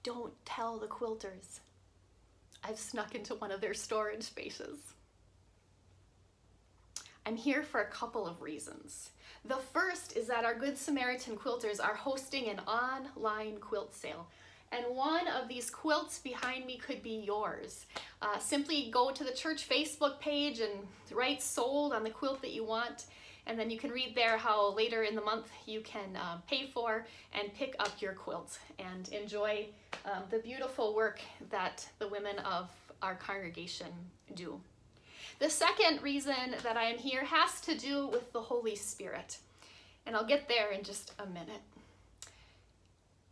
don't tell the quilters I've snuck into one of their storage spaces. I'm here for a couple of reasons. The first is that our Good Samaritan quilters are hosting an online quilt sale. And one of these quilts behind me could be yours. Simply go to the church Facebook page and write sold on the quilt that you want. And then you can read there how later in the month you can pay for and pick up your quilt and enjoy the beautiful work that the women of our congregation do. The second reason that I am here has to do with the Holy Spirit. And I'll get there in just a minute.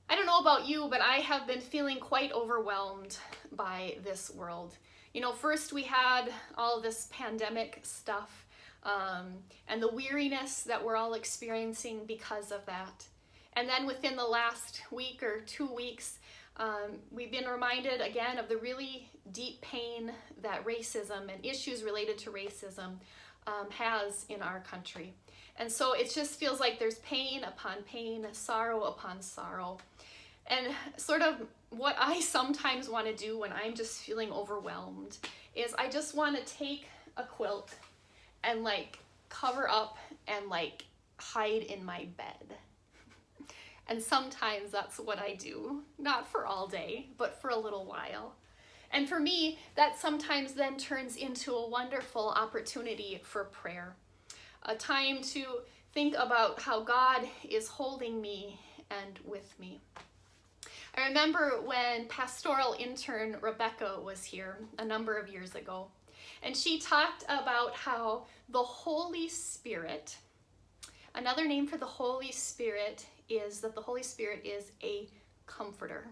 I don't know about you, but I have been feeling quite overwhelmed by this world. You know, first we had all this pandemic stuff and the weariness that we're all experiencing because of that. And then within the last week or 2 weeks, we've been reminded again of the really deep pain that racism and issues related to racism has in our country. And so it just feels like there's pain upon pain, sorrow upon sorrow. And sort of what I sometimes want to do when I'm just feeling overwhelmed is I just want to take a quilt and like cover up and like hide in my bed. And sometimes that's what I do, not for all day, but for a little while. And for me, that sometimes then turns into a wonderful opportunity for prayer. A time to think about how God is holding me and with me. I remember when pastoral intern Rebecca was here a number of years ago, and she talked about how the Holy Spirit, another name for the Holy Spirit is that the Holy Spirit is a comforter.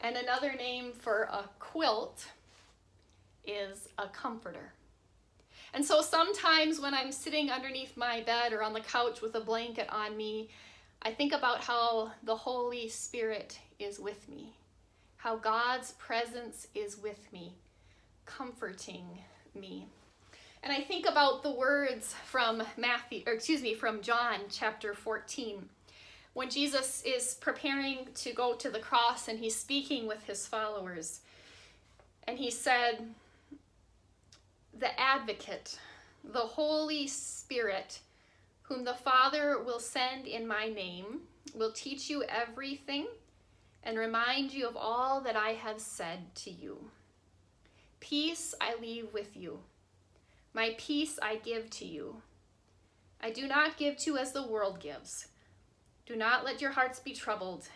And another name for a quilt is a comforter. And so sometimes when I'm sitting underneath my bed or on the couch with a blanket on me, I think about how the Holy Spirit is with me, how God's presence is with me, comforting me. And I think about the words from from John chapter 14, when Jesus is preparing to go to the cross and he's speaking with his followers. And he said, "The advocate, the Holy Spirit, whom the Father will send in my name, will teach you everything and remind you of all that I have said to you. Peace I leave with you. My peace I give to you. I do not give to you as the world gives. Do not let your hearts be troubled,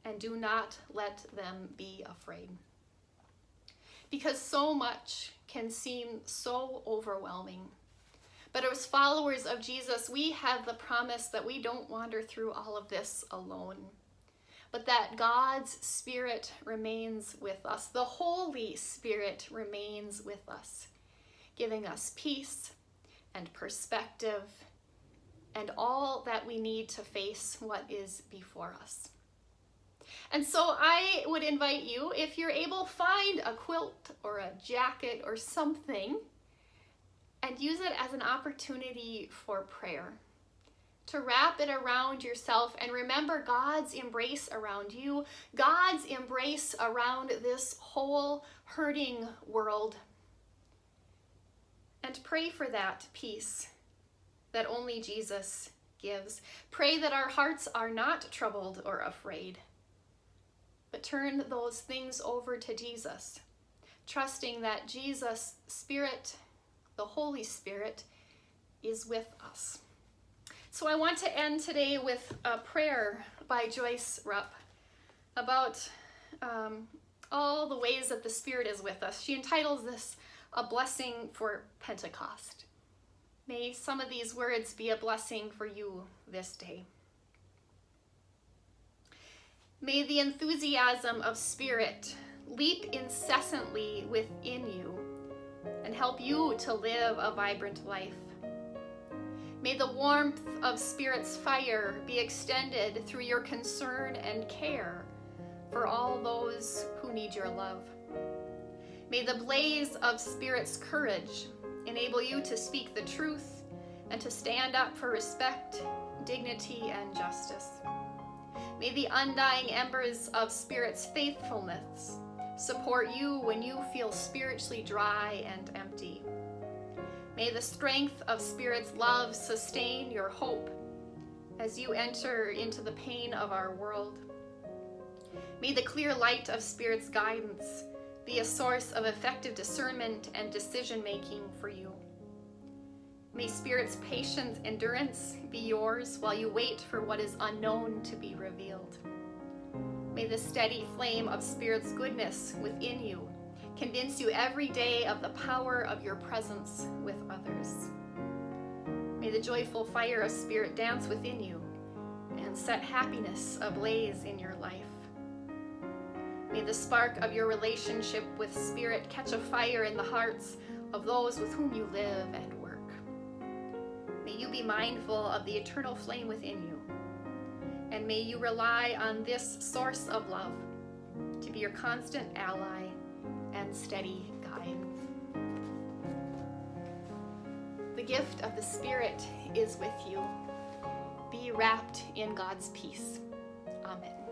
and do not let them be afraid." Because so much can seem so overwhelming. But as followers of Jesus, we have the promise that we don't wander through all of this alone, but that God's Spirit remains with us. The Holy Spirit remains with us, giving us peace and perspective and all that we need to face what is before us. And so I would invite you, if you're able, find a quilt or a jacket or something and use it as an opportunity for prayer, to wrap it around yourself and remember God's embrace around you, God's embrace around this whole hurting world, and pray for that peace that only Jesus gives. Pray that our hearts are not troubled or afraid, but turn those things over to Jesus, trusting that Jesus' Spirit, the Holy Spirit, is with us. So I want to end today with a prayer by Joyce Rupp about all the ways that the Spirit is with us. She entitles this "A Blessing for Pentecost." May some of these words be a blessing for you this day. May the enthusiasm of Spirit leap incessantly within you and help you to live a vibrant life. May the warmth of Spirit's fire be extended through your concern and care for all those who need your love. May the blaze of Spirit's courage enable you to speak the truth and to stand up for respect, dignity, and justice. May the undying embers of Spirit's faithfulness support you when you feel spiritually dry and empty. May the strength of Spirit's love sustain your hope as you enter into the pain of our world. May the clear light of Spirit's guidance be a source of effective discernment and decision-making for you. May Spirit's patient endurance be yours while you wait for what is unknown to be revealed. May the steady flame of Spirit's goodness within you convince you every day of the power of your presence with others. May the joyful fire of Spirit dance within you and set happiness ablaze in your life. May the spark of your relationship with Spirit catch a fire in the hearts of those with whom you live and work. May you be mindful of the eternal flame within you, and may you rely on this source of love to be your constant ally and steady guide. The gift of the Spirit is with you. Be wrapped in God's peace. Amen.